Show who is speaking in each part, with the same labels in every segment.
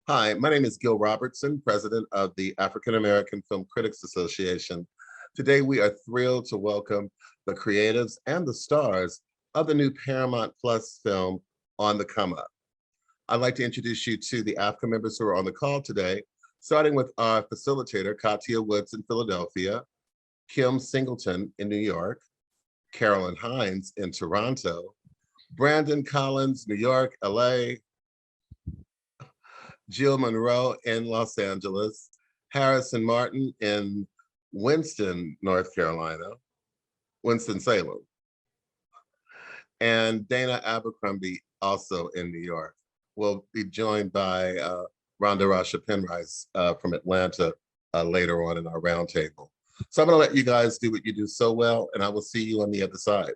Speaker 1: Hi, my name is Gil Robertson, president of the African American Film Critics Association. Today, we are thrilled to welcome the creatives and the stars of the new Paramount Plus film, On the Come Up. I'd like to introduce you to the AAFCA members who are on the call today, starting with our facilitator, Katia Woods in Philadelphia, Kim Singleton in New York, Carolyn Hines in Toronto, Brandon Collins, New York, LA, Jill Monroe in Los Angeles, Harrison Martin in Winston, North Carolina, Winston-Salem, and Dana Abercrombie also in New York. We'll be joined by Rhonda Rasha Penrice from Atlanta later on in our roundtable. So I'm gonna let you guys do what you do so well, and I will see you on the other side.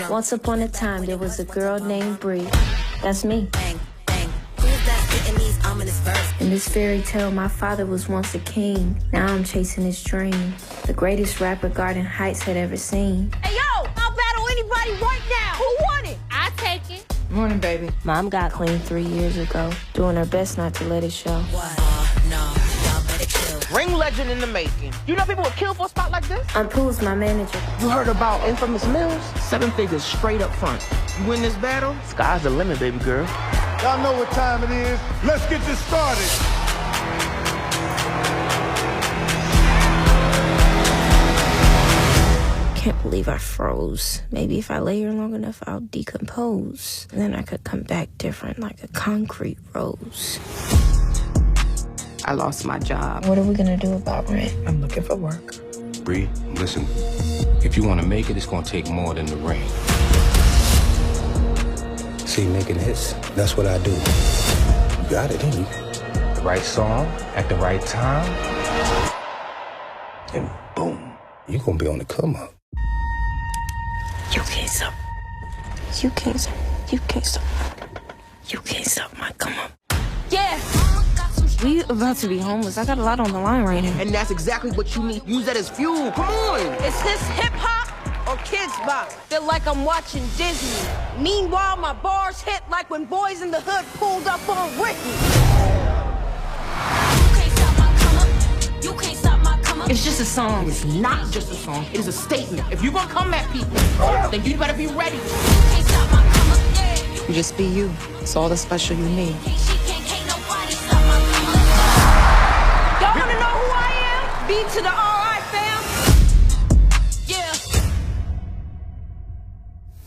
Speaker 2: Once upon a time, there was a girl named Bree. That's me. In this fairy tale, my father was once a king. Now I'm chasing his dream. The greatest rapper Garden Heights had ever seen.
Speaker 3: Hey, yo! I'll battle anybody right now! Who won it? I take it.
Speaker 4: Morning, baby.
Speaker 2: Mom got clean 3 years ago, doing her best not to let it show.
Speaker 3: What? No. Ring legend in the making. You know people would kill for a spot like this?
Speaker 2: I'm Pooh's my manager.
Speaker 3: You heard about Infamous Mills? 7 figures straight up front. You win this battle, sky's the limit, baby girl.
Speaker 5: Y'all know what time it is. Let's get this started.
Speaker 2: Can't believe I froze. Maybe if I lay here long enough, I'll decompose. Then I could come back different like a concrete rose.
Speaker 4: I lost my job.
Speaker 2: What are we gonna do about rent?
Speaker 4: I'm looking for work.
Speaker 6: Bree, listen. If you want to make it, it's going to take more than the ring.
Speaker 7: See, making hits, that's what I do. You got it, didn't you?
Speaker 6: The right song at the right time.
Speaker 7: And boom, you're gonna be on the come up.
Speaker 2: You can't stop. You can't stop. You can't stop. You can't stop my come up.
Speaker 3: Yeah!
Speaker 2: We about to be homeless. I got a lot on the line right now.
Speaker 3: And that's exactly what you need. Use that as fuel. Come on! Is this hip-hop or kids bop? Feel like I'm watching Disney. Meanwhile, my bars hit like when Boys in the Hood pulled up on Ricky.
Speaker 2: It's just a song.
Speaker 3: It's not just a song. It is a statement. If you're gonna come at people, then you better be ready.
Speaker 4: You just be you. It's all the special you need.
Speaker 3: Y'all wanna know who I am? B to the R.I. fam. Yeah.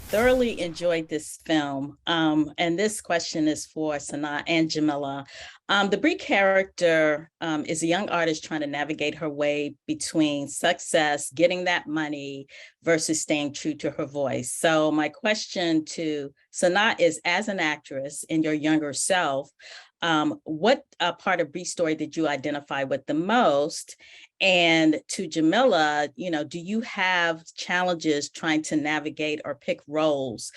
Speaker 8: Thoroughly enjoyed this film. And this question is for Sanaa and Jamila. The Bree character is a young artist trying to navigate her way between success, getting that money, versus staying true to her voice. So my question to Sanaa is, as an actress in your younger self, what part of Bree's story did you identify with the most? And to Jamila, do you have challenges trying to navigate or pick roles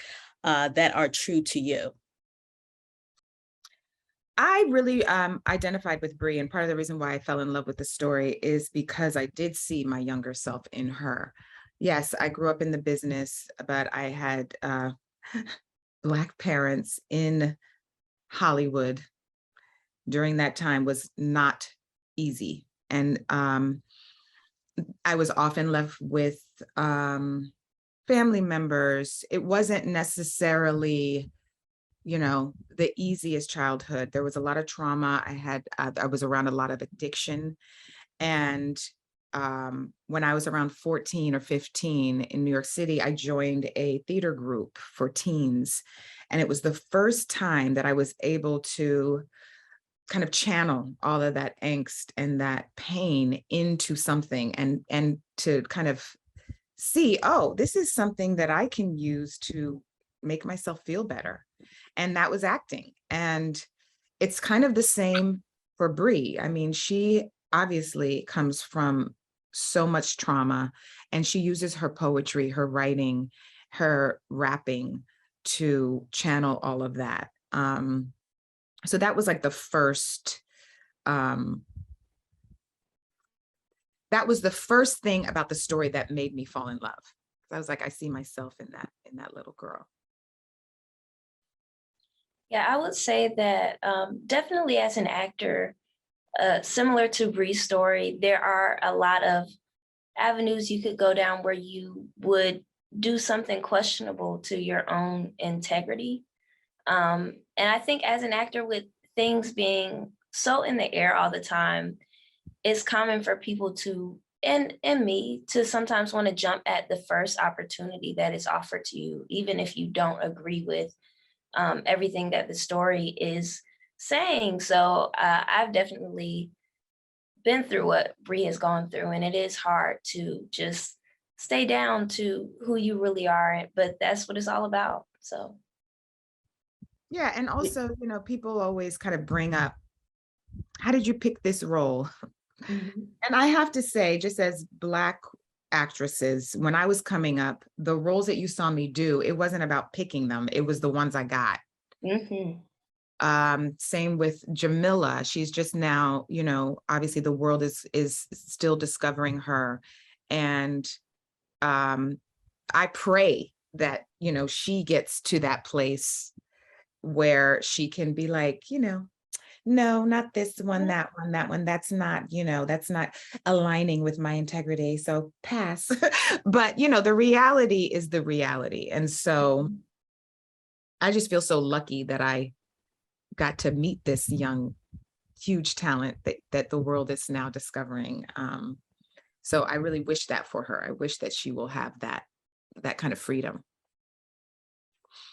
Speaker 8: that are true to you?
Speaker 4: I really identified with Bree, and part of the reason why I fell in love with the story is because I did see my younger self in her. Yes, I grew up in the business, but I had Black parents in Hollywood during that time was not easy. And I was often left with family members. It wasn't necessarily, the easiest childhood. There was a lot of trauma. I was around a lot of addiction. And when I was around 14 or 15 in New York City, I joined a theater group for teens. And it was the first time that I was able to kind of channel all of that angst and that pain into something and to kind of see, oh, this is something that I can use to make myself feel better. And that was acting. And it's kind of the same for Bree. I mean, she obviously comes from so much trauma, and she uses her poetry, her writing, her rapping to channel all of that. So that was like the first, that was the first thing about the story that made me fall in love. I was like, I see myself in that little girl.
Speaker 2: Yeah, I would say that definitely as an actor, similar to Bree's story, there are a lot of avenues you could go down where you would do something questionable to your own integrity. And I think as an actor, with things being so in the air all the time, it's common for people to, and me, to sometimes want to jump at the first opportunity that is offered to you, even if you don't agree with everything that the story is saying. So I've definitely been through what Bree has gone through, and it is hard to just stay down to who you really are, but that's what it's all about. So
Speaker 4: yeah, and also, people always kind of bring up, how did you pick this role?
Speaker 2: mm-hmm.
Speaker 4: And I have to say, just as Black actresses, when I was coming up, the roles that you saw me do, it wasn't about picking them, it was the ones I got.
Speaker 2: Mm-hmm.
Speaker 4: Same with Jamila. She's just now, obviously the world is still discovering her. And I pray that, she gets to that place where she can be like, no, not this one, that one. That's not, that's not aligning with my integrity. So pass. But, the reality is the reality. And so I just feel so lucky that I got to meet this young, huge talent that the world is now discovering. So I really wish that for her. I wish that she will have that kind of freedom.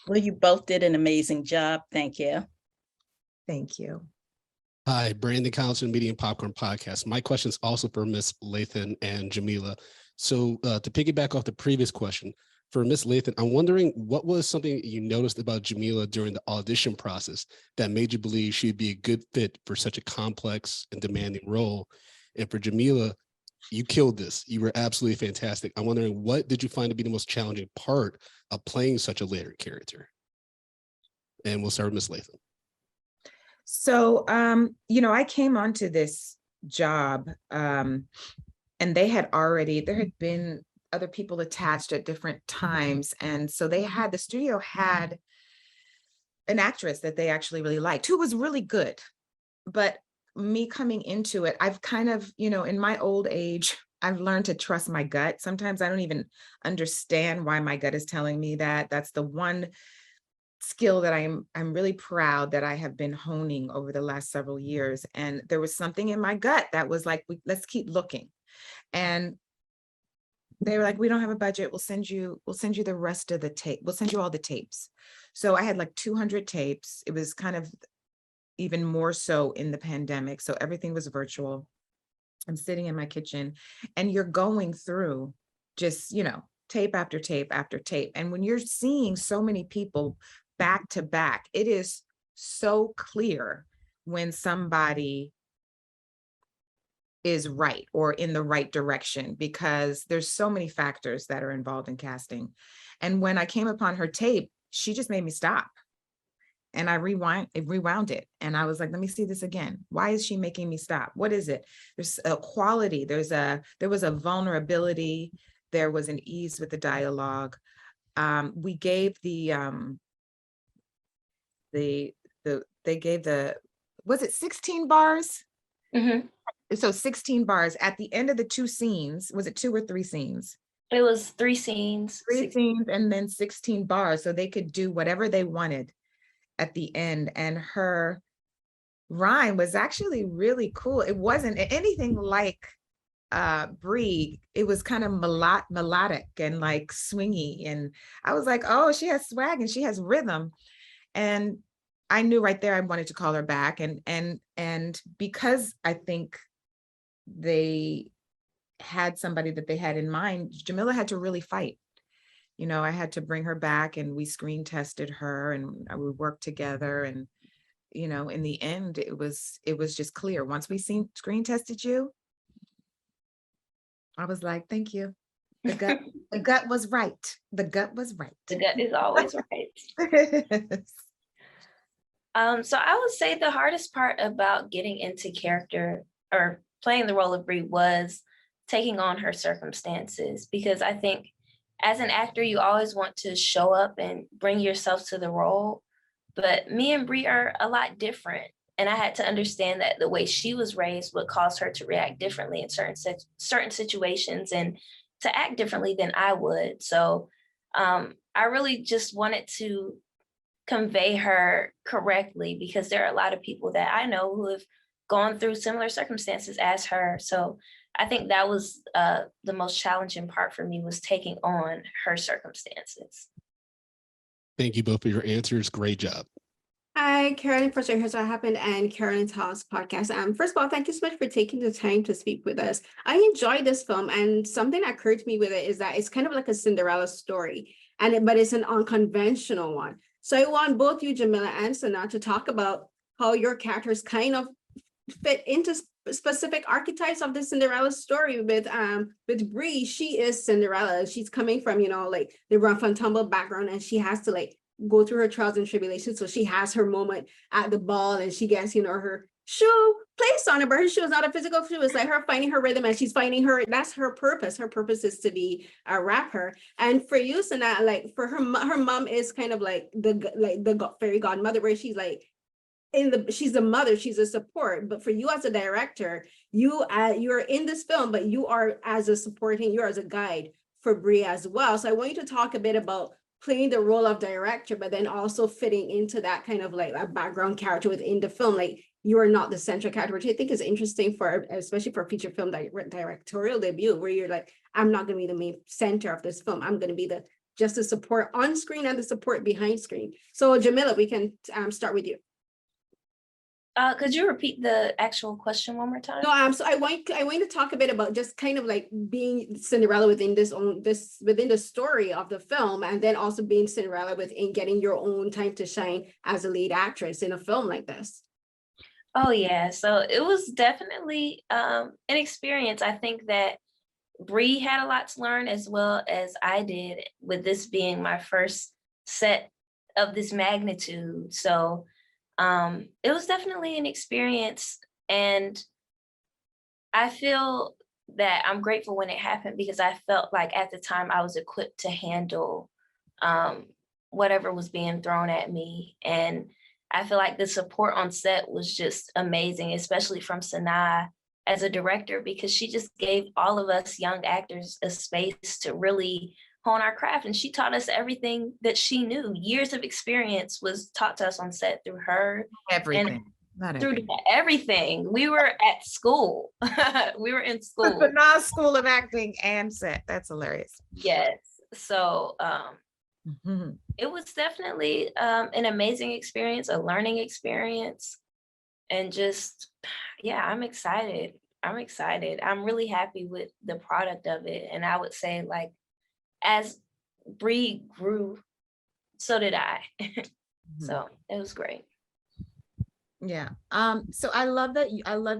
Speaker 8: Well, you both did an amazing job. Thank you.
Speaker 4: Thank you.
Speaker 9: Hi, Brandon Collison, Media and Popcorn Podcast. My question is also for Miss Lathan and Jamila. So to piggyback off the previous question, for Miss Lathan, I'm wondering what was something you noticed about Jamila during the audition process that made you believe she'd be a good fit for such a complex and demanding role? And for Jamila, you killed this. You were absolutely fantastic. I'm wondering, what did you find to be the most challenging part of playing such a layered character? And we'll start with Miss Lathan.
Speaker 4: So, I came onto this job and there had been other people attached at different times. And so the studio had an actress that they actually really liked, who was really good. But me coming into it, I've kind of, in my old age, I've learned to trust my gut. Sometimes I don't even understand why my gut is telling me that. That's the one skill that I'm really proud that I have been honing over the last several years. And there was something in my gut that was like, let's keep looking. And they were like, we don't have a budget. We'll send you the rest of the tape. We'll send you all the tapes. So I had like 200 tapes. It was kind of even more so in the pandemic. So everything was virtual. I'm sitting in my kitchen and you're going through just, tape after tape after tape. And when you're seeing so many people back to back, it is so clear when somebody is right or in the right direction, because there's so many factors that are involved in casting. And when I came upon her tape, she just made me stop. And I rewound it. And I was like, let me see this again. Why is she making me stop? What is it? There's a quality, there was a vulnerability, there was an ease with the dialogue. We gave was it 16 bars?
Speaker 2: Mm-hmm.
Speaker 4: So 16 bars at the end of the 2 scenes. Was it 2 or 3 scenes?
Speaker 2: It was 3 scenes.
Speaker 4: 3 scenes and then 16 bars. So they could do whatever they wanted at the end. And her rhyme was actually really cool. It wasn't anything like Bree. It was kind of melodic and like swingy. And I was like, oh, she has swag and she has rhythm. And I knew right there I wanted to call her back. And because I think they had somebody that they had in mind, Jamila had to really fight. I had to bring her back and we screen tested her and we worked together. And, in the end, it was just clear. Once we screen tested you, I was like, thank you. The gut was right. The gut was right.
Speaker 2: The gut is always right. So I would say the hardest part about getting into character or playing the role of Bree was taking on her circumstances, because I think as an actor, you always want to show up and bring yourself to the role. But me and Brie are a lot different. And I had to understand that the way she was raised would cause her to react differently in certain situations and to act differently than I would. So I really just wanted to convey her correctly, because there are a lot of people that I know who have gone through similar circumstances as her. So I think that was the most challenging part for me, was taking on her circumstances.
Speaker 9: Thank you both for your answers. Great job.
Speaker 10: Hi, Carolyn for Here's What Happened and Carolyn's House podcast. First of all, thank you so much for taking the time to speak with us. I enjoyed this film, and something that occurred to me with it is that it's kind of like a Cinderella story, but it's an unconventional one. So I want both you, Jamila and Sanaa, to talk about how your characters kind of fit into specific archetypes of the Cinderella story. With Brie, she is Cinderella. She's coming from, like the rough and tumble background, and she has to like go through her trials and tribulations. So she has her moment at the ball, and she gets, her shoe placed on her, but her shoe is not a physical shoe. It's like her finding her rhythm, and she's finding that's her purpose. Her purpose is to be a rapper. And for you, Sanaa, like for her mom is kind of like the fairy godmother, where she's like she's the mother, she's a support. But for you as a director, you're in this film, but you are as a guide for Brie as well. So I want you to talk a bit about playing the role of director, but then also fitting into that kind of like a background character within the film. Like you are not the central character, which I think is interesting especially for a feature film directorial debut, where you're like, I'm not going to be the main center of this film. I'm going to be just the support on screen and the support behind screen. So Jamila, we can start with you.
Speaker 2: Could you repeat the actual question one more time?
Speaker 10: No, so I want to talk a bit about just kind of like being Cinderella within within the story of the film, and then also being Cinderella within getting your own time to shine as a lead actress in a film like this.
Speaker 2: Oh yeah, so it was definitely an experience. I think that Brie had a lot to learn, as well as I did, with this being my first set of this magnitude. So it was definitely an experience, and I feel that I'm grateful when it happened, because I felt like at the time I was equipped to handle whatever was being thrown at me. And I feel like the support on set was just amazing, especially from Sanaa as a director, because she just gave all of us young actors a space to really hone our craft, and she taught us everything that she knew. Years of experience was taught to us on set through her.
Speaker 4: Everything.
Speaker 2: Not everything. We were at school. We were in school.
Speaker 4: But not School of Acting and set. That's hilarious.
Speaker 2: Yes. So it was definitely an amazing experience, a learning experience, and just, yeah, I'm excited. I'm really happy with the product of it. And I would say, like, as Brie grew, so did I. So it was great.
Speaker 4: Yeah. So I love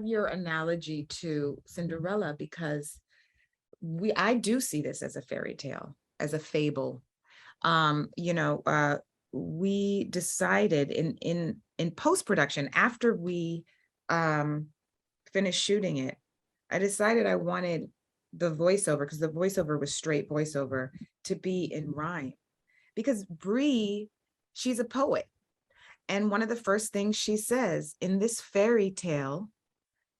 Speaker 4: your analogy to Cinderella, because I do see this as a fairy tale, as a fable. We decided in post-production, after we finished shooting it, I decided I wanted the voiceover, because the voiceover was straight voiceover, to be in rhyme, because Brie, she's a poet. And one of the first things she says in this fairy tale,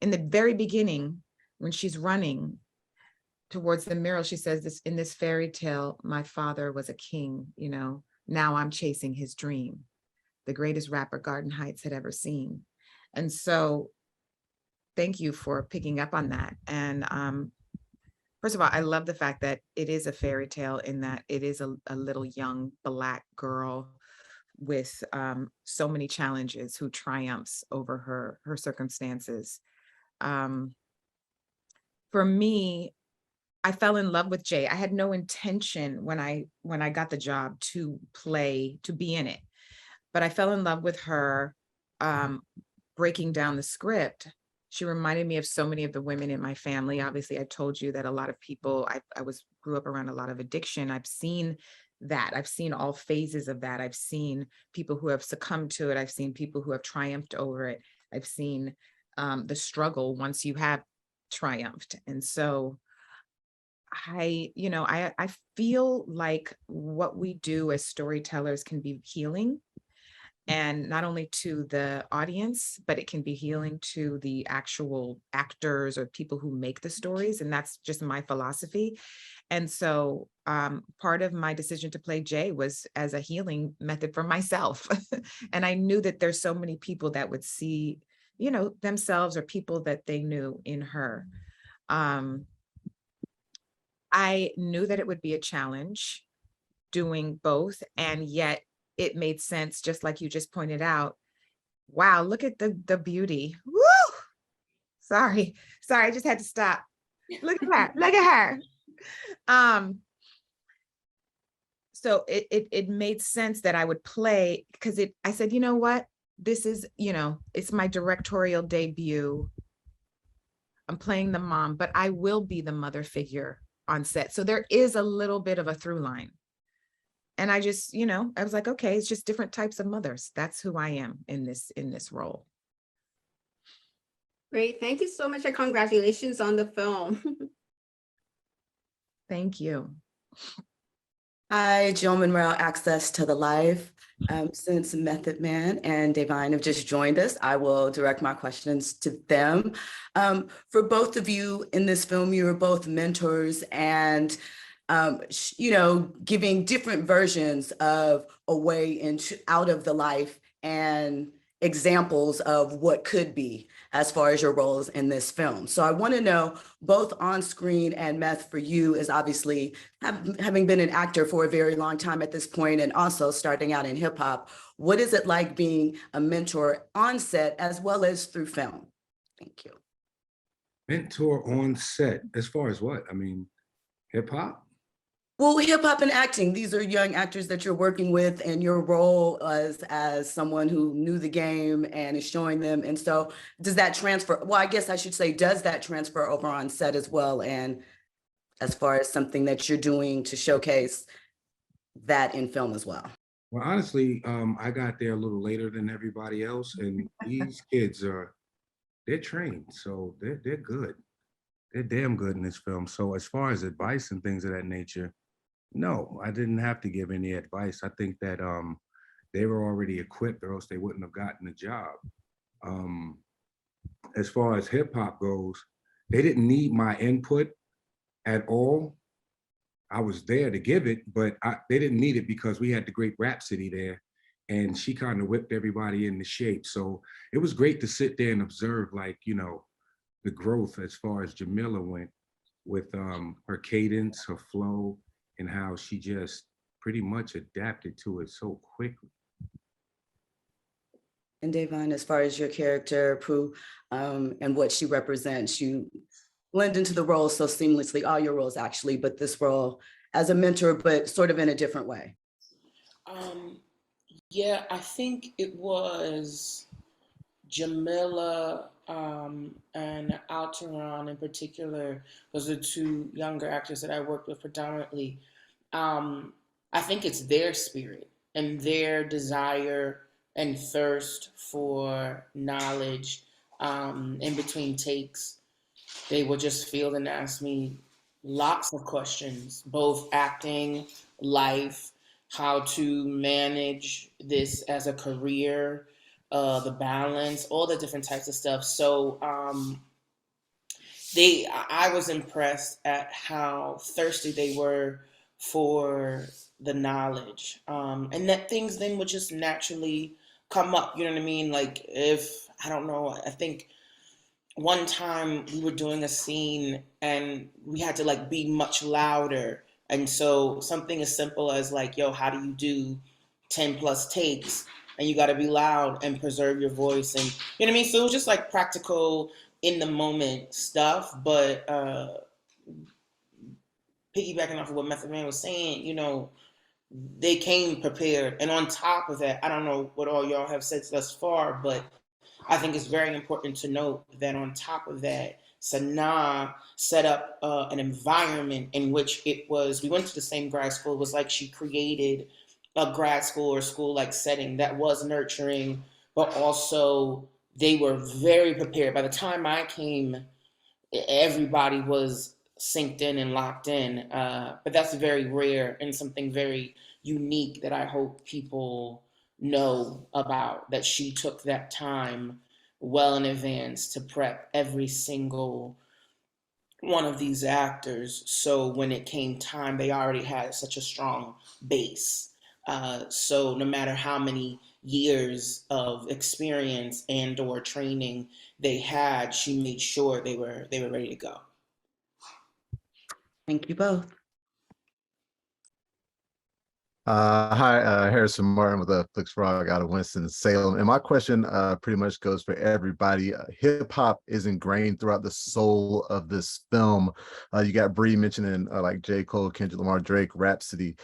Speaker 4: in the very beginning, when she's running towards the mirror, she says, "This in this fairy tale, my father was a king, now I'm chasing his dream, the greatest rapper Garden Heights had ever seen." And so thank you for picking up on that. And first of all, I love the fact that it is a fairy tale, in that it is a little young Black girl with so many challenges, who triumphs over her circumstances. For me, I fell in love with Jay. I had no intention when I got the job to be in it, but I fell in love with her. Breaking down the script, she reminded me of so many of the women in my family. Obviously, I told you that a lot of people, I grew up around a lot of addiction. I've seen that. I've seen all phases of that. I've seen people who have succumbed to it. I've seen people who have triumphed over it. I've seen the struggle once you have triumphed. And so I feel like what we do as storytellers can be healing. and not only to the audience, but it can be healing to the actual actors or people who make the stories. And that's just my philosophy. And so part of my decision to play Jay was as a healing method for myself. And I knew that there's so many people that would see, you know, themselves or people that they knew in her. I knew that it would be a challenge doing both, and yet it made sense, just like you just pointed out. Wow, look at the beauty. Woo! Sorry, I just had to stop. Look at her, look at her. So it made sense that I would play, because I said, you know what? This is, you know, it's my directorial debut. I'm playing the mom, but I will be the mother figure on set. So there is a little bit of a through line. And I just, you know, I was like, okay, it's just different types of mothers. That's who I am in this role.
Speaker 10: Great. Thank you so much, and congratulations on the film.
Speaker 4: Thank you.
Speaker 11: Hi, Joe Monroe, Access to the Life. Since Method Man and Devine have just joined us, I will direct my questions to them. For both of you in this film, you are both mentors and you know, giving different versions of a way out of the life and examples of what could be as far as your roles in this film. So I want to know, both on screen and Meth, for you is obviously having been an actor for a very long time at this point and also starting out in hip hop, what is it like being a mentor on set as well as through film? Thank you.
Speaker 6: Mentor on set, as far as what? I mean, hip hop?
Speaker 11: Well, hip hop and acting, these are young actors that you're working with, and your role as someone who knew the game and is showing them. And so does that transfer? Well, I guess I should say, does that transfer over on set as well? And as far as something that you're doing to showcase that in film as well?
Speaker 6: Well, honestly, I got there a little later than everybody else, and these kids they're trained, so they're good. They're damn good in this film. So as far as advice and things of that nature, no, I didn't have to give any advice. I think that they were already equipped, or else they wouldn't have gotten the job. As far as hip hop goes, they didn't need my input at all. I was there to give it, but they didn't need it because we had the great Rhapsody there, and she kind of whipped everybody into shape. So it was great to sit there and observe, like, you know, the growth as far as Jamila went with her cadence, her flow, and how she just pretty much adapted to it so quickly.
Speaker 11: And Devine, as far as your character, Pooh, and what she represents, you blend into the role so seamlessly, all your roles actually, but this role as a mentor, but sort of in a different way.
Speaker 12: Yeah, I think it was Jamila and Alteron in particular. Those are two younger actors that I worked with predominantly. I think it's their spirit and their desire and thirst for knowledge. In between takes, they would just field and ask me lots of questions, both acting, life, how to manage this as a career, the balance, all the different types of stuff. So I was impressed at how thirsty they were for the knowledge, and that things then would just naturally come up. You know what I mean? Like, if, I don't know, I think one time we were doing a scene and we had to like be much louder. And so something as simple as like, yo, how do you do 10 plus takes? And you got to be loud and preserve your voice. And you know what I mean? So it was just like practical in the moment stuff. But piggybacking off of what Method Man was saying, you know, they came prepared. And on top of that, I don't know what all y'all have said thus far, but I think it's very important to note that on top of that, Sanaa set up an environment in which it was, we went to the same grad school. It was like she created a grad school or school-like setting that was nurturing, but also they were very prepared. By the time I came, everybody was synced in and locked in. But that's very rare and something very unique that I hope people know about, that she took that time well in advance to prep every single one of these actors. So when it came time, they already had such a strong base. So no matter how many years of experience and or training they had, she made sure they were ready to go.
Speaker 11: Thank you both.
Speaker 13: Hi, Harrison Martin with Flix Frog out of Winston-Salem. And my question pretty much goes for everybody. Hip hop is ingrained throughout the soul of this film. You got Bree mentioning like J. Cole, Kendrick Lamar, Drake, Rhapsody.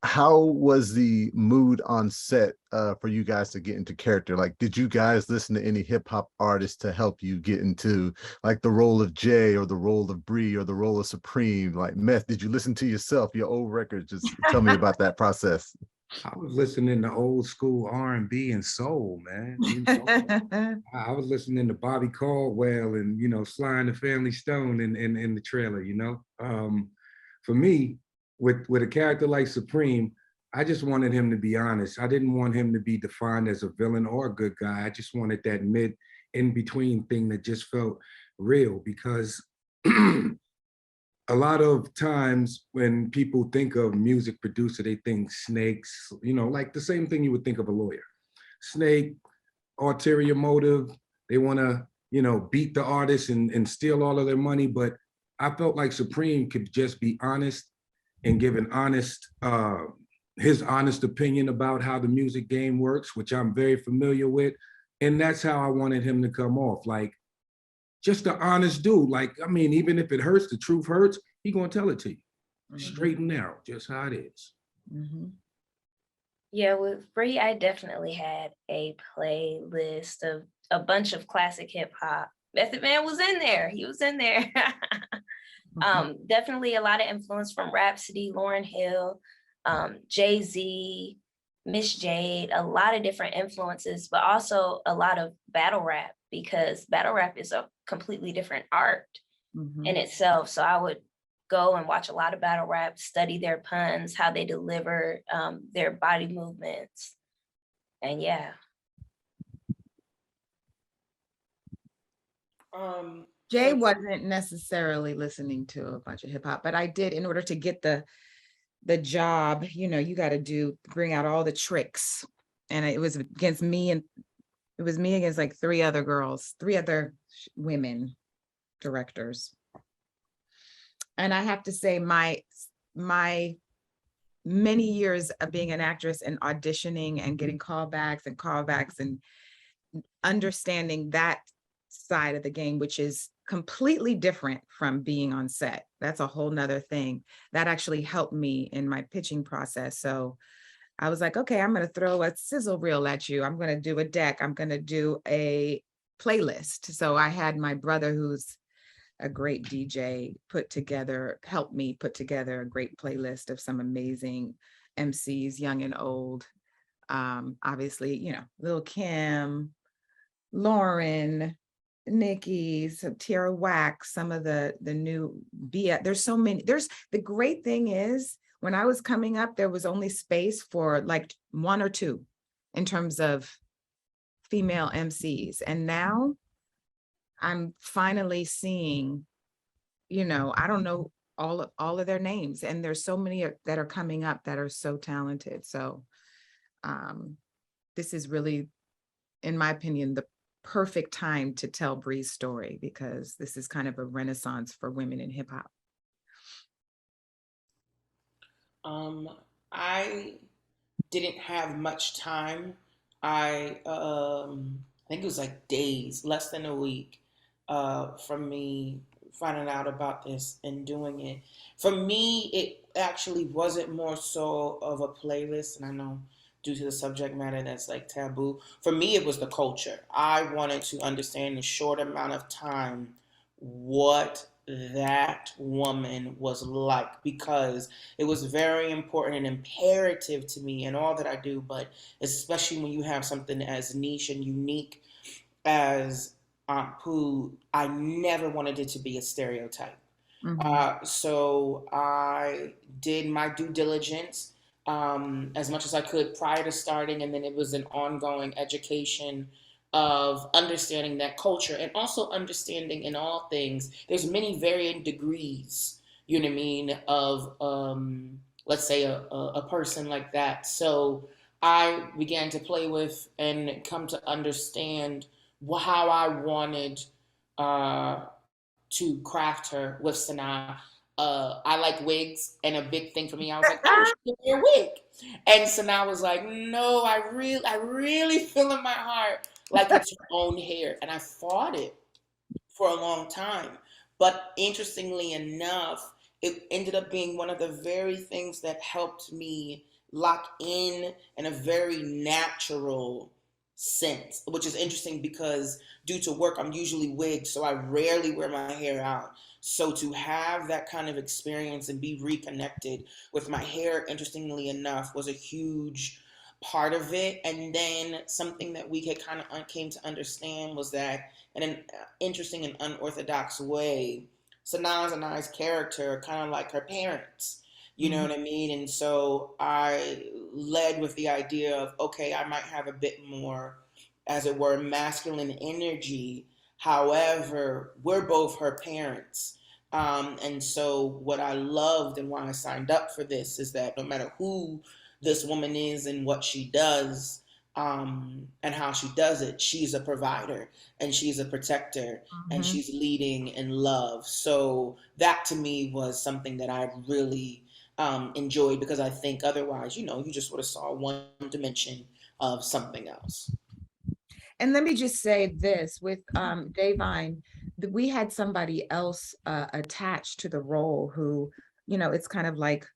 Speaker 13: How was the mood on set for you guys to get into character? Like, did you guys listen to any hip hop artists to help you get into like the role of Jay or the role of Bree or the role of Supreme? Like Meth, did you listen to yourself, your old records? Just tell me about that process.
Speaker 6: I was listening to old school R&B and soul, man. You know? I was listening to Bobby Caldwell and, you know, Sly and the Family Stone in the trailer, you know? For me, with a character like Supreme, I just wanted him to be honest. I didn't want him to be defined as a villain or a good guy. I just wanted that in-between thing that just felt real, because a lot of times when people think of music producer, they think snakes, you know, like the same thing you would think of a lawyer. Snake, ulterior motive, they want to, you know, beat the artist and steal all of their money. But I felt like Supreme could just be honest and give an honest, his honest opinion about how the music game works, which I'm very familiar with. And that's how I wanted him to come off. Like, just an honest dude. Like, I mean, even if it hurts, the truth hurts, he gonna tell it to you. Straight and narrow, just how it is.
Speaker 2: Yeah, with Bree, I definitely had a playlist of a bunch of classic hip hop. Method Man was in there. He was in there. Definitely a lot of influence from Rhapsody, Lauryn Hill, Jay-Z, Miss Jade, a lot of different influences, but also a lot of battle rap, because battle rap is a completely different art in itself. So I would go and watch a lot of battle rap, study their puns, how they deliver their body movements. And yeah.
Speaker 4: Jay wasn't necessarily listening to a bunch of hip hop, but I did, in order to get the job, you know, you got to bring out all the tricks. And it was against me, and it was me against like three other women directors. And I have to say, my many years of being an actress and auditioning and getting callbacks and understanding that side of the game, which is completely different from being on set. That's a whole nother thing. That actually helped me in my pitching process. So I was like, okay, I'm going to throw a sizzle reel at you. I'm going to do a deck. I'm going to do a playlist. So I had my brother, who's a great DJ, help me put together a great playlist of some amazing MCs, young and old. Obviously, you know, Lil' Kim, Lauren, Nikki, some Tierra Whack, some of the new there's so many. The great thing is, when I was coming up, there was only space for like one or two in terms of female MCs. And now I'm finally seeing, you know, I don't know all of their names, and there's so many that are coming up that are so talented. So this is really, in my opinion, the perfect time to tell Bree's story, because this is kind of a renaissance for women in hip hop.
Speaker 12: I didn't have much time. I think it was like days, less than a week, from me finding out about this and doing it. For me, it actually wasn't more so of a playlist, and I know due to the subject matter that's like taboo. For me, it was the culture. I wanted to understand in a short amount of time what that woman was like, because it was very important and imperative to me in all that I do, but especially when you have something as niche and unique as Aunt Pooh, I never wanted it to be a stereotype. So I did my due diligence. as much as I could prior to starting, and then it was an ongoing education of understanding that culture, and also understanding in all things, there's many varying degrees, you know what I mean, of let's say a person like that. So I began to play with and come to understand how I wanted to craft her with Sanaa. I like wigs, and a big thing for me, I was like, oh, she can wear a wig. And Sanaa was like, no, I really feel in my heart like it's her own hair. And I fought it for a long time. But interestingly enough, it ended up being one of the very things that helped me lock in a very natural sense, which is interesting because due to work, I'm usually wigged, so I rarely wear my hair out. So to have that kind of experience and be reconnected with my hair, interestingly enough, was a huge part of it. And then something that we had kind of came to understand was that in an interesting and unorthodox way, Sanaa and I's character kind of like her parents. You know what I mean? And so I led with the idea of, okay, I might have a bit more, as it were, masculine energy. However, we're both her parents. And so what I loved and why I signed up for this is that no matter who this woman is and what she does, and how she does it, she's a provider and she's a protector and she's leading in love. So that to me was something that I really enjoyed, because I think otherwise, you just would have saw one dimension of something else.
Speaker 4: And let me just say this with Davine, we had somebody else attached to the role who, it's kind of like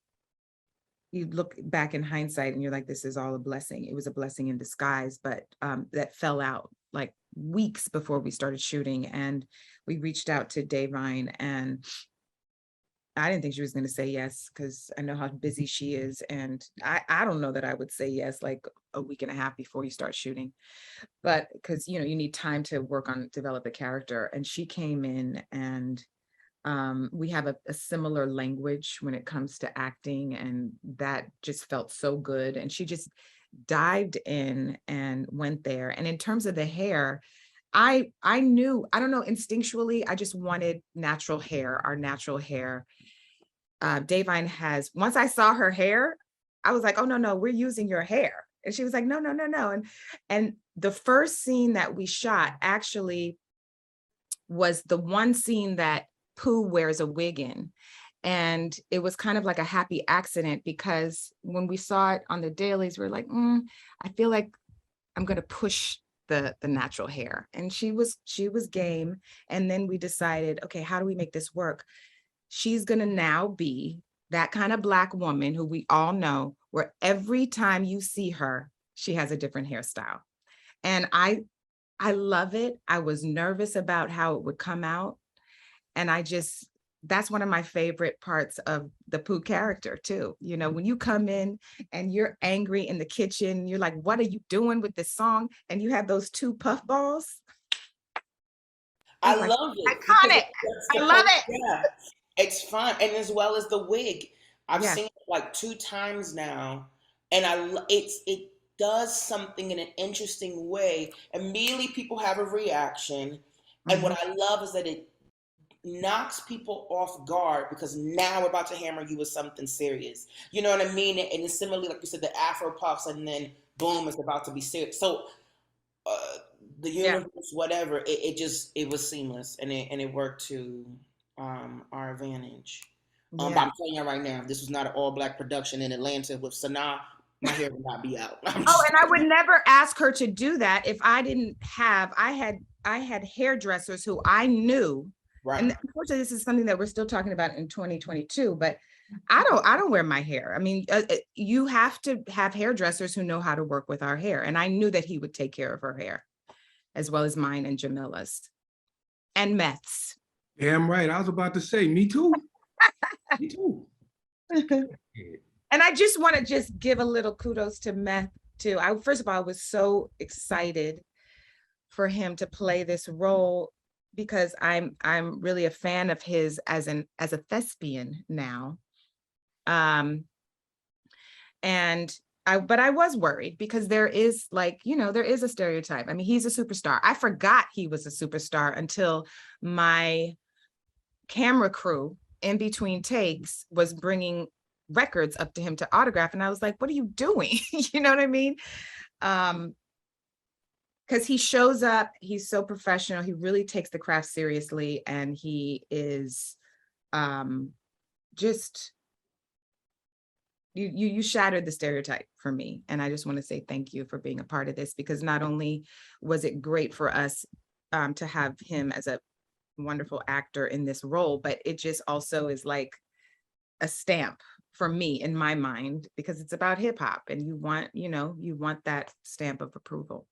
Speaker 4: you look back in hindsight and you're like, this is all a blessing. It was a blessing in disguise, but that fell out like weeks before we started shooting. And we reached out to Davine, and I didn't think she was going to say yes, because I know how busy she is. And I don't know that I would say yes like a week and a half before you start shooting, but because, you need time to work on, develop a character. And she came in, and we have a similar language when it comes to acting, and that just felt so good. And she just dived in and went there. And in terms of the hair, I knew, I don't know, instinctually, I just wanted natural hair, our natural hair. Davine has, once I saw her hair, I was like, oh, no, we're using your hair. And she was like, no. And the first scene that we shot actually was the one scene that Pooh wears a wig in. And it was kind of like a happy accident, because when we saw it on the dailies, we were like, I feel like I'm going to push the natural hair. And she was game. And then we decided, okay, how do we make this work? She's going to now be that kind of Black woman who we all know, where every time you see her, she has a different hairstyle. And I love it. I was nervous about how it would come out. And that's one of my favorite parts of the Pooh character too. When you come in and you're angry in the kitchen, you're like, what are you doing with this song? And you have those two puff balls.
Speaker 12: I love it.
Speaker 4: Iconic. I love it.
Speaker 12: Yeah, it's fun. And as well as the wig, I've seen it like 2 times now. And it does something in an interesting way. Immediately people have a reaction. And what I love is that it knocks people off guard, because now we're about to hammer you with something serious. You know what I mean? And it's similarly, like you said, the Afro puffs, and then boom, it's about to be serious. So the universe, whatever, it was seamless, and it worked to our advantage. But I'm telling you right now, this was not an all-Black production in Atlanta with Sanaa. My hair would not be out.
Speaker 4: And I would never ask her to do that if I didn't have. I had hairdressers who I knew. Right. And unfortunately, this is something that we're still talking about in 2022, but I don't wear my hair. I mean, you have to have hairdressers who know how to work with our hair. And I knew that he would take care of her hair, as well as mine and Jamila's and Meth's.
Speaker 6: Damn right. I was about to say, me too. Me too.
Speaker 4: And I just want to give a little kudos to Meth too. First of all, I was so excited for him to play this role, because I'm really a fan of his as a thespian now. But I was worried because there is there is a stereotype. I mean, he's a superstar. I forgot he was a superstar until my camera crew in between takes was bringing records up to him to autograph. And I was like, what are you doing? You know what I mean? Because he shows up, he's so professional. He really takes the craft seriously. And he is just, you shattered the stereotype for me. And I just want to say thank you for being a part of this, because not only was it great for us to have him as a wonderful actor in this role, but it just also is like a stamp for me in my mind, because it's about hip hop and you want that stamp of approval.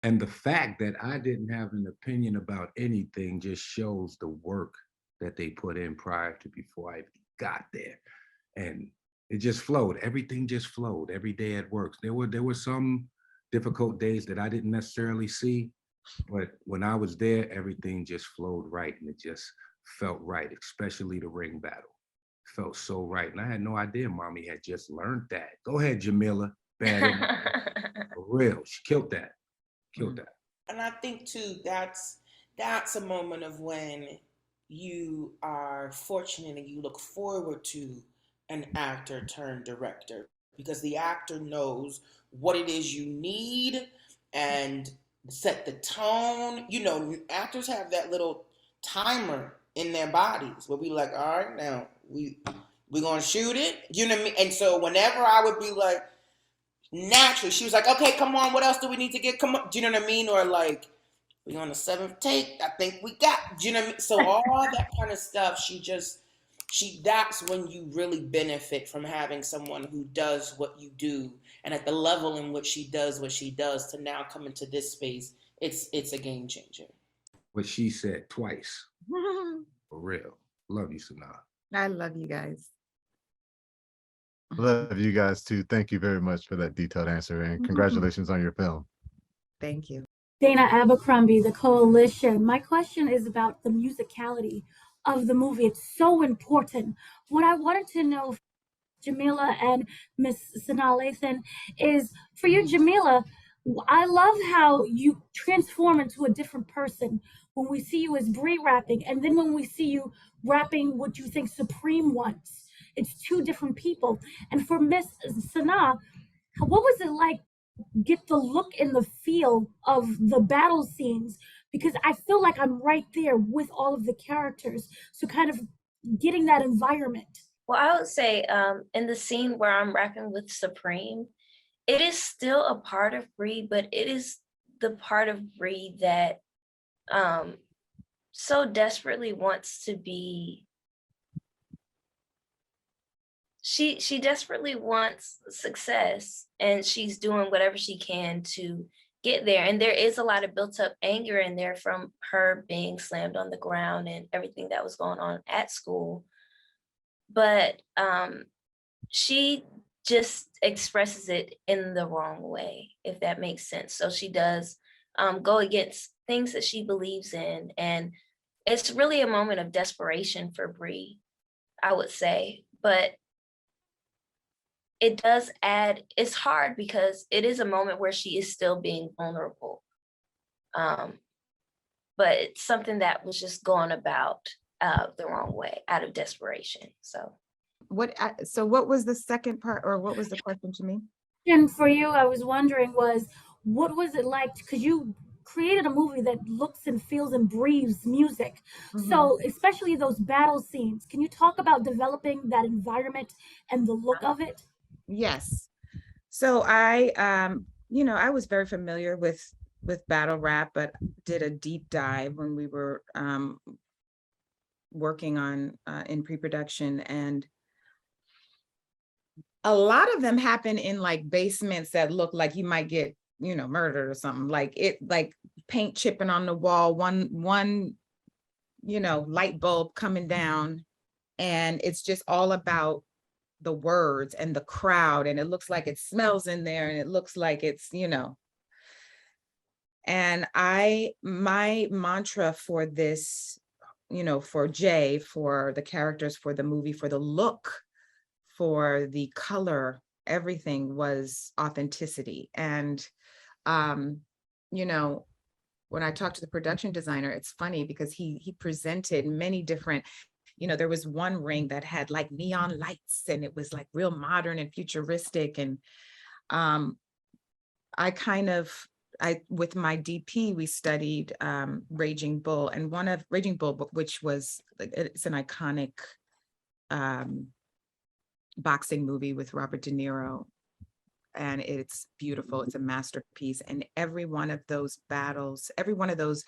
Speaker 6: And the fact that I didn't have an opinion about anything just shows the work that they put in prior to before I got there. And it just flowed. Everything just flowed every day at work. There were some difficult days that I didn't necessarily see, but when I was there, everything just flowed right, and it just felt right, especially the ring battle. Felt so right. And I had no idea Mommy had just learned that. Go ahead, Jamila. Bad. For real. She killed that. Killed that.
Speaker 12: And I think too, that's a moment of when you are fortunate and you look forward to an actor turned director, because the actor knows what it is you need and set the tone. You know, actors have that little timer in their bodies where we like, all right, now we gonna shoot it. You know what I mean? And so whenever I would be like, naturally, she was like, okay, come on, what else do we need to get? Come on. Do you know what I mean? Or like, we on the 7th take, I think we got, do you know what I mean? So all that kind of stuff, that's when you really benefit from having someone who does what you do, and at the level in which she does what she does, to now come into this space, it's a game changer.
Speaker 6: What she said twice. For real. Love you, Sanaa.
Speaker 4: I love you guys.
Speaker 13: Love you guys too. Thank you very much for that detailed answer, and congratulations on your film.
Speaker 4: Thank you.
Speaker 14: Dana Abercrombie, The Coalition. My question is about the musicality of the movie. It's so important. What I wanted to know, Jamila and Miss Sanaa Lathan, is for you, Jamila, I love how you transform into a different person when we see you as Bree rapping, and then when we see you rapping what you think Supreme wants. It's two different people. And for Miss Sanaa, what was it like get the look and the feel of the battle scenes? Because I feel like I'm right there with all of the characters. So kind of getting that environment.
Speaker 2: Well, I would say in the scene where I'm rapping with Supreme, it is still a part of Bree, but it is the part of Bree that so desperately wants to be. She desperately wants success, and she's doing whatever she can to get there. And there is a lot of built up anger in there from her being slammed on the ground and everything that was going on at school. But she just expresses it in the wrong way, if that makes sense. So she does go against things that she believes in. And it's really a moment of desperation for Bree, I would say. But it does add, it's hard because it is a moment where she is still being vulnerable. But it's something that was just going about the wrong way out of desperation. So
Speaker 4: what was the second part, or what was the question to me?
Speaker 14: And for you, I was wondering what was it like? Because you created a movie that looks and feels and breathes music. So especially those battle scenes, can you talk about developing that environment and the look of it?
Speaker 4: Yes. So I was very familiar with battle rap, but did a deep dive when we were working on in pre-production, and a lot of them happen in like basements that look like you might get, murdered or something. Like paint chipping on the wall, one light bulb coming down, and it's just all about the words and the crowd, and it looks like it smells in there, and it looks like it's, and my mantra for this, for Jay, for the characters, for the movie, for the look, for the color, everything was authenticity. And, you know, when I talked to the production designer, it's funny because he presented many different, you know, there was one ring that had like neon lights and it was like real modern and futuristic. And with my DP, we studied Raging Bull, and one of Raging Bull, which was, it's an iconic boxing movie with Robert De Niro. And it's beautiful. It's a masterpiece. And every one of those battles, every one of those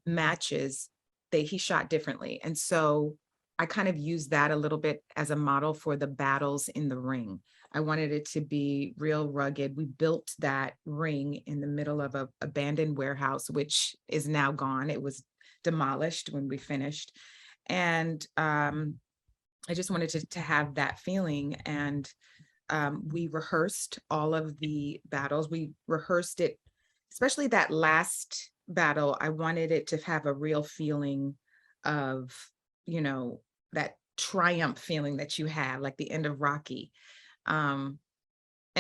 Speaker 4: matches, he shot differently. And so I kind of used that a little bit as a model for the battles in the ring. I wanted it to be real rugged. We built that ring in the middle of an abandoned warehouse, which is now gone. It was demolished when we finished. And I just wanted to have that feeling. And we rehearsed all of the battles. We rehearsed it, especially that last battle. I wanted it to have a real feeling of, you know, that triumph feeling that you have, like the end of Rocky. And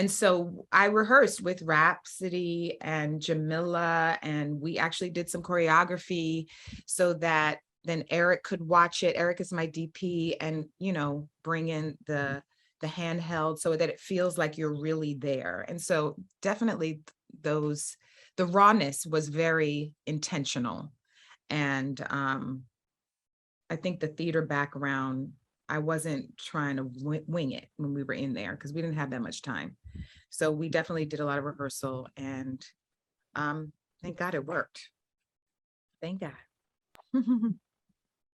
Speaker 4: so I rehearsed with Rhapsody and Jamila, and we actually did some choreography so that then Eric could watch it. Eric is my DP, and, you know, bring in the handheld so that it feels like you're really there. And so definitely the rawness was very intentional. And I think the theater background, I wasn't trying to wing it when we were in there because we didn't have that much time. So we definitely did a lot of rehearsal, and thank God it worked. Thank God.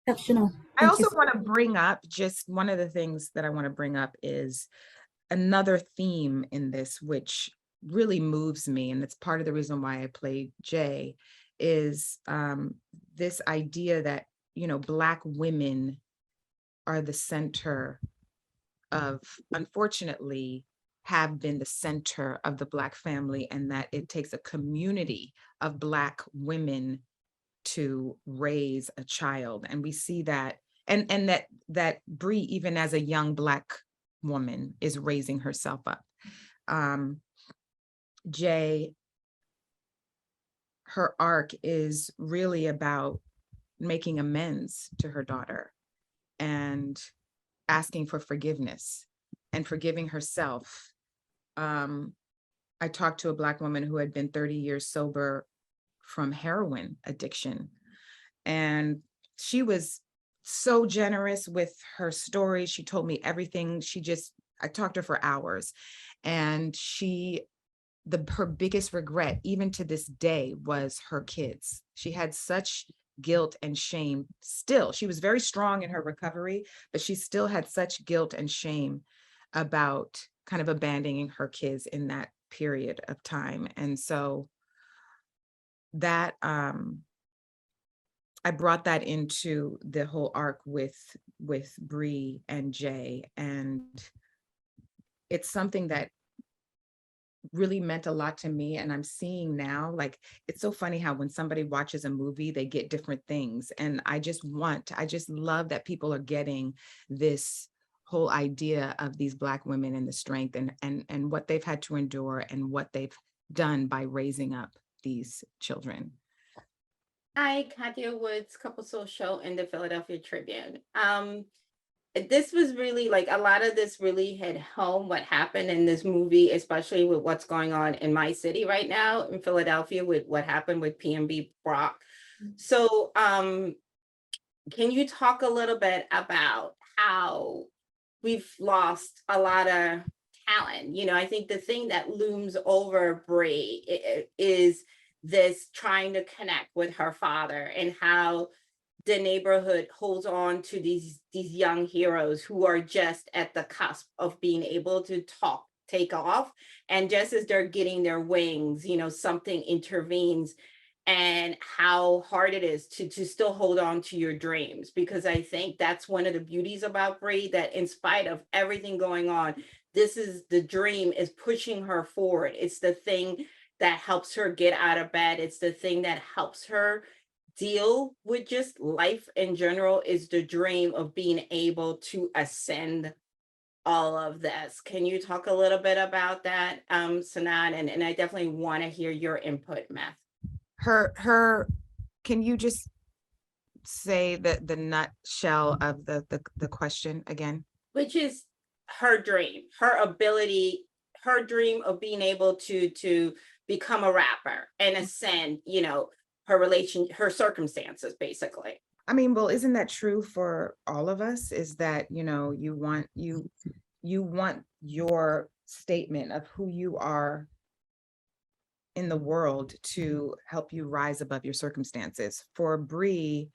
Speaker 14: Exceptional.
Speaker 4: I also want to bring up, just one of the things that I want to bring up is another theme in this, which really moves me. And it's part of the reason why I played Jay, is this idea that, you know, Black women are the center of, unfortunately, have been the center of the Black family, and that it takes a community of Black women to raise a child. And we see that, and that Bree, even as a young Black woman, is raising herself up. Jay, her arc is really about making amends to her daughter and asking for forgiveness and forgiving herself. I talked to a Black woman who had been 30 years sober from heroin addiction, and she was so generous with her story. She told me everything. I talked to her for hours, and her biggest regret, even to this day, was her kids. She had such guilt and shame still. She was very strong in her recovery, but she still had such guilt and shame about kind of abandoning her kids in that period of time. And so that I brought that into the whole arc with Bree and Jay, and it's something that really meant a lot to me. And I'm seeing now, like, it's so funny how when somebody watches a movie, they get different things. And I just love that people are getting this whole idea of these Black women and the strength and what they've had to endure and what they've done by raising up these children.
Speaker 15: Hi, Katya Woods, Couple Social in the Philadelphia Tribune. This was really, like, a lot of this really hit home what happened in this movie, especially with what's going on in my city right now in Philadelphia with what happened with PNB Brock. So can you talk a little bit about how we've lost a lot of talent? You know, I think the thing that looms over Bree is this trying to connect with her father, and how the neighborhood holds on to these young heroes who are just at the cusp of being able to take off. And just as they're getting their wings, you know, something intervenes, and how hard it is to still hold on to your dreams. Because I think that's one of the beauties about Bree, that in spite of everything going on, the dream is pushing her forward. It's the thing that helps her get out of bed. It's the thing that helps her deal with just life in general, is the dream of being able to ascend all of this. Can you talk a little bit about that, Sanaa? And I definitely want to hear your input, Meth.
Speaker 4: Can you just say the nutshell of the question again?
Speaker 15: Which is her dream, her ability, her dream of being able to become a rapper and ascend, you know, her circumstances, basically.
Speaker 4: I mean, well, isn't that true for all of us? Is that, you know, you want your statement of who you are in the world to help you rise above your circumstances. For Bree,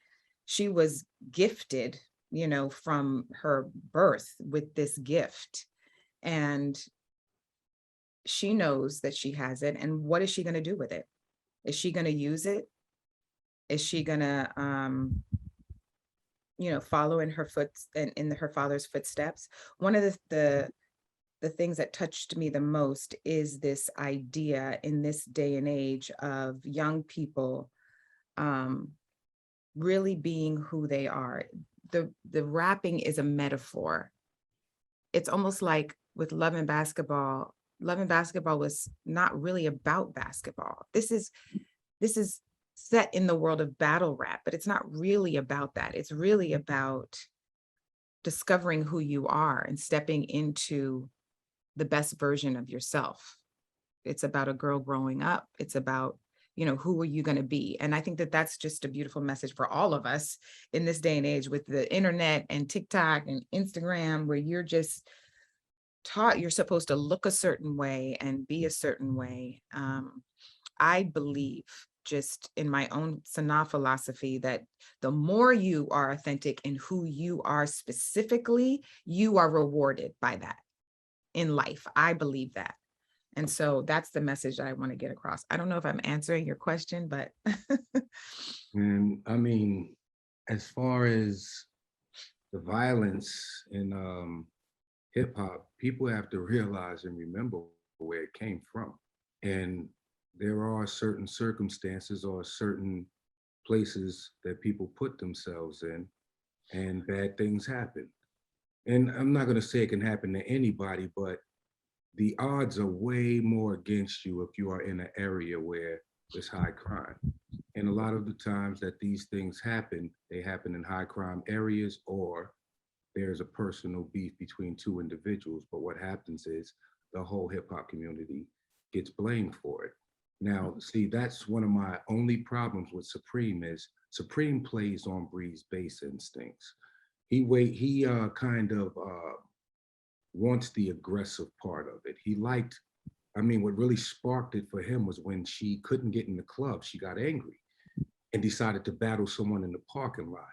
Speaker 4: she was gifted, you know, from her birth with this gift. And she knows that she has it. And what is she going to do with it? Is she going to use it? Is she going to, you know, follow in her her father's footsteps? One of the things that touched me the most is this idea in this day and age of young people really being who they are. The rapping is a metaphor. It's almost like with Love and Basketball was not really about basketball. This is set in the world of battle rap, but it's not really about that. It's really about discovering who you are and stepping into the best version of yourself. It's about a girl growing up. It's about, you know, who are you going to be? And I think that that's just a beautiful message for all of us in this day and age with the internet and TikTok and Instagram, where you're just taught you're supposed to look a certain way and be a certain way. I believe, just in my own Sanaa philosophy, that the more you are authentic in who you are specifically, you are rewarded by that in life. I believe that. And so that's the message that I want to get across. I don't know if I'm answering your question, but.
Speaker 6: And I mean, as far as the violence in hip hop, people have to realize and remember where it came from. And there are certain circumstances or certain places that people put themselves in, and bad things happen. And I'm not going to say it can happen to anybody, but the odds are way more against you if you are in an area where there's high crime. And a lot of the times that these things happen, they happen in high crime areas, or there's a personal beef between two individuals. But what happens is the whole hip hop community gets blamed for it. Now, see, that's one of my only problems with Supreme is Supreme plays on Bree's bass instincts. He kind of wants the aggressive part of it. He liked, I mean, what really sparked it for him was when she couldn't get in the club, she got angry and decided to battle someone in the parking lot.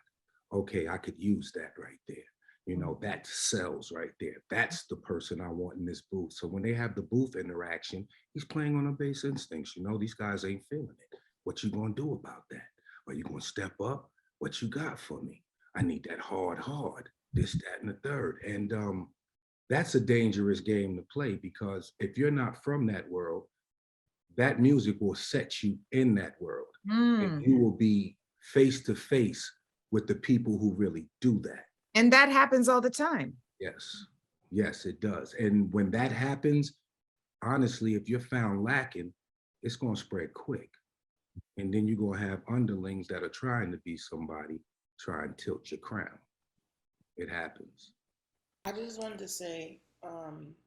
Speaker 6: Okay, I could use that right there. You know, that sells right there. That's the person I want in this booth. So when they have the booth interaction, he's playing on her bass instincts. You know, these guys ain't feeling it. What you gonna do about that? Are you gonna step up? What you got for me? I need that hard, this, that, and the third. And that's a dangerous game to play, because if you're not from that world, that music will set you in that world. And you will be face to face with the people who really do that.
Speaker 4: And that happens all the time.
Speaker 6: Yes, it does. And when that happens, honestly, if you're found lacking, it's going to spread quick. And then you're going to have underlings that are trying to be somebody, try and tilt your crown. It happens.
Speaker 12: I just wanted to say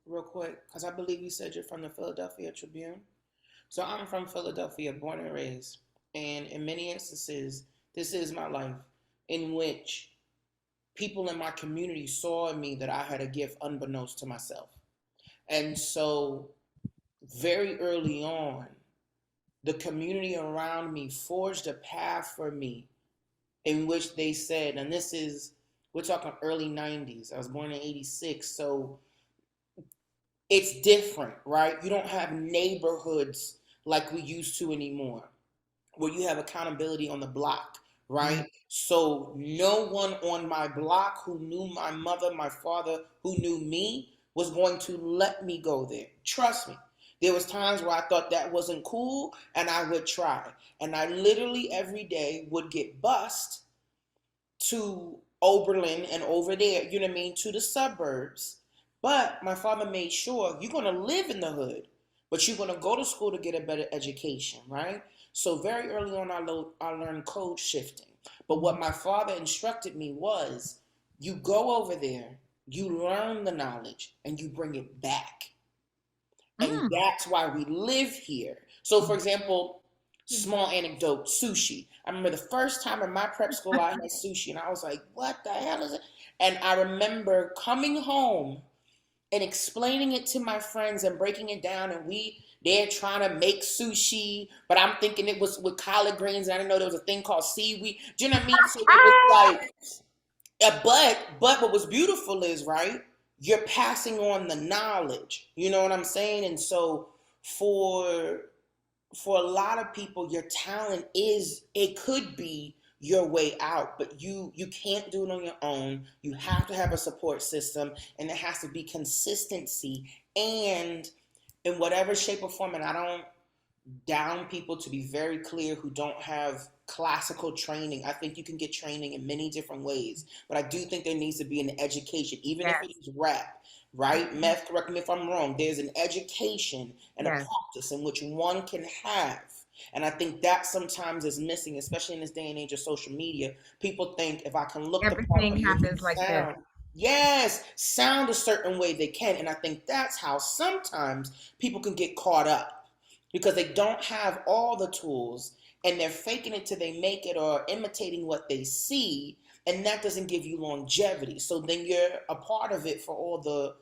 Speaker 12: real quick, because I believe you said you're from the Philadelphia Tribune. So I'm from Philadelphia, born and raised. And in many instances, this is my life in which people in my community saw in me that I had a gift unbeknownst to myself. And so very early on, the community around me forged a path for me in which they said, and this is, we're talking early 90s. I was born in 86. So it's different, right? You don't have neighborhoods like we used to anymore, where you have accountability on the block, right? So no one on my block who knew my mother, my father, who knew me, was going to let me go there. Trust me. There was times where I thought that wasn't cool, and I would try. And I literally every day would get bused to Oberlin and over there, you know what I mean, to the suburbs. But my father made sure you're going to live in the hood, but you're going to go to school to get a better education, right? So very early on, I learned code shifting. But what my father instructed me was, you go over there, you learn the knowledge, and you bring it back. And that's why we live here. So for example, small anecdote, sushi. I remember the first time in my prep school I had sushi and I was like, what the hell is it? And I remember coming home and explaining it to my friends and breaking it down, and they're trying to make sushi, but I'm thinking it was with collard greens, and I didn't know there was a thing called seaweed. Do you know what I mean? So it was like, but what was beautiful is, right, you're passing on the knowledge. You know what I'm saying? And so for a lot of people, your talent it could be your way out, but you can't do it on your own. You have to have a support system, and there has to be consistency, and in whatever shape or form. And I don't down people, to be very clear, who don't have classical training. I think you can get training in many different ways, but I do think there needs to be an education, even if it is rap, right? Meth, correct me if I'm wrong. There's an education and a practice in which one can have. And I think that sometimes is missing, especially in this day and age of social media. People think if I can look
Speaker 4: everything happens like
Speaker 12: sound,
Speaker 4: this.
Speaker 12: Yes, sound a certain way they can. And I think that's how sometimes people can get caught up, because they don't have all the tools and they're faking it till they make it or imitating what they see. And that doesn't give you longevity. So then you're a part of it for all the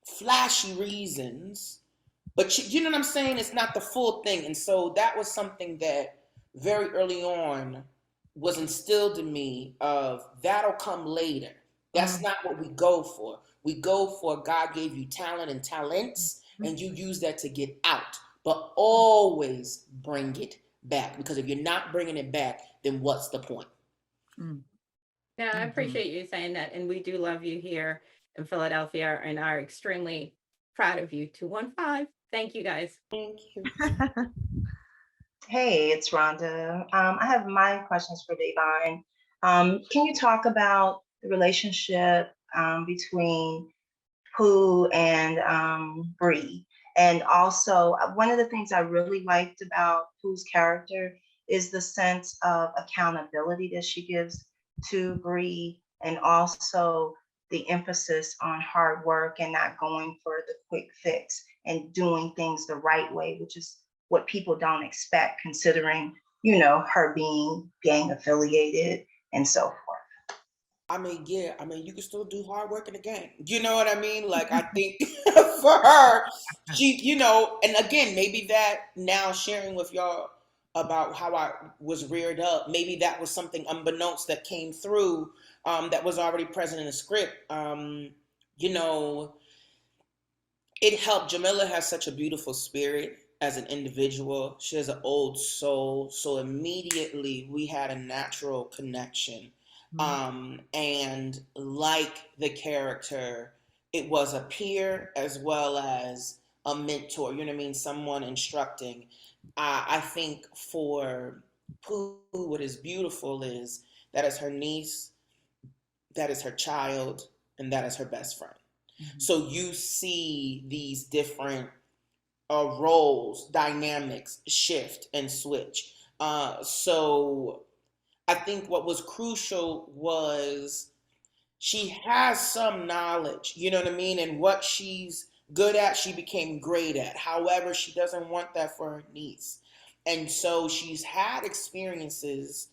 Speaker 12: flashy reasons. But you know what I'm saying? It's not the full thing. And so that was something that very early on was instilled in me of that'll come later. That's not what we go for. We go for God gave you talent and talents, and you use that to get out. But always bring it back, because if you're not bringing it back, then what's the point?
Speaker 15: Yeah, I appreciate you saying that. And we do love you here in Philadelphia and are extremely proud of you. 215. Thank you, guys.
Speaker 12: Thank you.
Speaker 16: Hey, it's Rhonda. I have my questions for Davine. Can you talk about the relationship between Pooh and Bree? And also, one of the things I really liked about Pooh's character is the sense of accountability that she gives to Bree, and also the emphasis on hard work and not going for the quick fix and doing things the right way, which is what people don't expect, considering, you know, her being gang affiliated and so forth.
Speaker 12: I mean, yeah, I mean, you can still do hard work in the game. You know what I mean? Like, I think for her, she, you know, and again, maybe that now sharing with y'all about how I was reared up, maybe that was something unbeknownst that came through that was already present in the script. You know, it helped. Jamila has such a beautiful spirit as an individual. She has an old soul. So immediately we had a natural connection. And like the character, it was a peer as well as a mentor, you know what I mean? Someone instructing. I think for Pooh, what is beautiful is that is her niece, that is her child, and that is her best friend. So you see these different roles, dynamics shift and switch. So I think what was crucial was she has some knowledge, you know what I mean? And what she's good at, she became great at. However, she doesn't want that for her niece. And so she's had experiences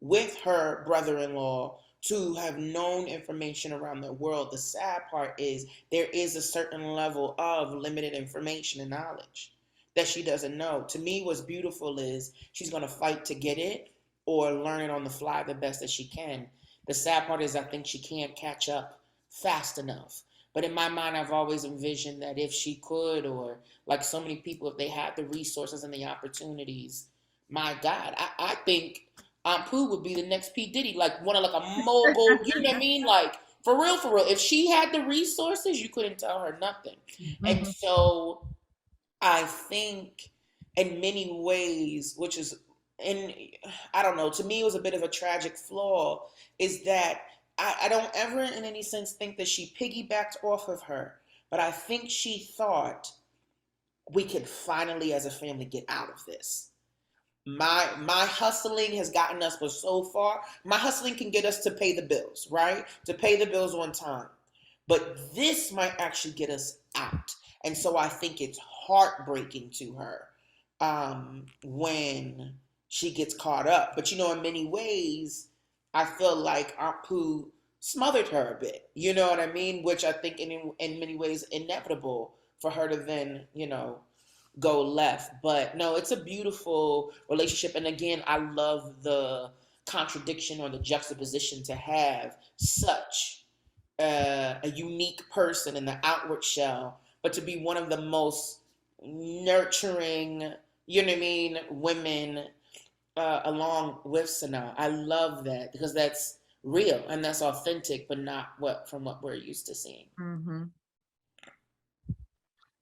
Speaker 12: with her brother-in-law to have known information around the world. The sad part is there is a certain level of limited information and knowledge that she doesn't know. To me, what's beautiful is she's going to fight to get it or learn it on the fly the best that she can. The sad part is I think she can't catch up fast enough. But in my mind, I've always envisioned that if she could, or like so many people, if they had the resources and the opportunities, my God, I think Aunt Pooh would be the next P. Diddy, like one of like a mogul, you know what I mean? Like for real, for real. If she had the resources, you couldn't tell her nothing. And so I think in many ways, which is, and I don't know, to me it was a bit of a tragic flaw, is that I don't ever in any sense think that she piggybacked off of her, but I think she thought we could finally, as a family, get out of this. My hustling has gotten us but so far. My hustling can get us to pay the bills, right? To pay the bills on time. But this might actually get us out. And so I think it's heartbreaking to her when she gets caught up. But, in many ways, I feel like Aunt Pooh smothered her a bit. You know what I mean? Which I think in many ways inevitable for her to then, go left. But no, it's a beautiful relationship. And again, I love the contradiction or the juxtaposition to have such a unique person in the outward shell, but to be one of the most nurturing, women along with Sanaa. I love that because that's real and that's authentic, but not from what we're used to seeing.
Speaker 4: Mm-hmm.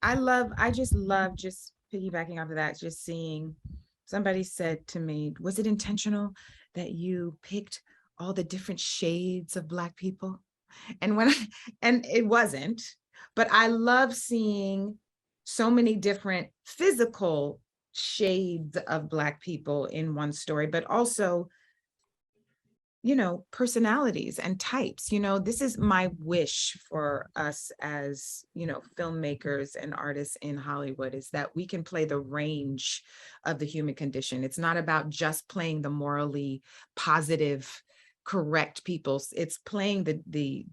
Speaker 4: I just love piggybacking off of that, just seeing, somebody said to me, was it intentional that you picked all the different shades of Black people? And and it wasn't, but I love seeing so many different physical shades of Black people in one story, but also, personalities and types. This is my wish for us as, filmmakers and artists in Hollywood, is that we can play the range of the human condition. It's not about just playing the morally positive, correct people. It's playing the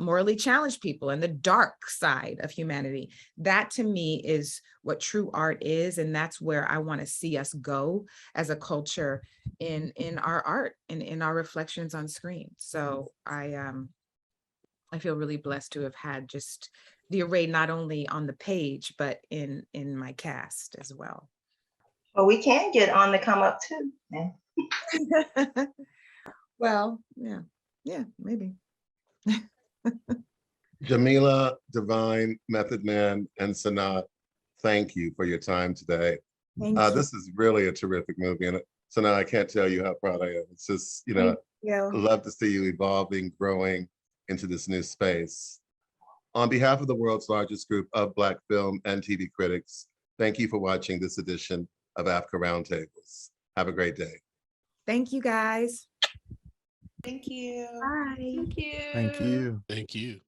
Speaker 4: morally challenged people and the dark side of humanity. That to me is what true art is, and that's where I want to see us go as a culture in our art and in our reflections on screen. So I feel really blessed to have had just the array not only on the page but in my cast as well.
Speaker 16: Well, we can get on the come up too. Yeah.
Speaker 4: Well, yeah, maybe.
Speaker 1: Jamila, Divine, Method Man, and Sanaa, thank you for your time today.
Speaker 4: Thank you.
Speaker 1: This is really a terrific movie. And Sanaa, I can't tell you how proud I am. It's just,
Speaker 4: Thank you.
Speaker 1: love to see you evolving, growing into this new space. On behalf of the world's largest group of Black film and TV critics, thank you for watching this edition of AAFCA Roundtables. Have a great day.
Speaker 4: Thank you, guys.
Speaker 12: Thank you.
Speaker 4: Bye.
Speaker 10: Thank you.
Speaker 13: Thank you.
Speaker 9: Thank you.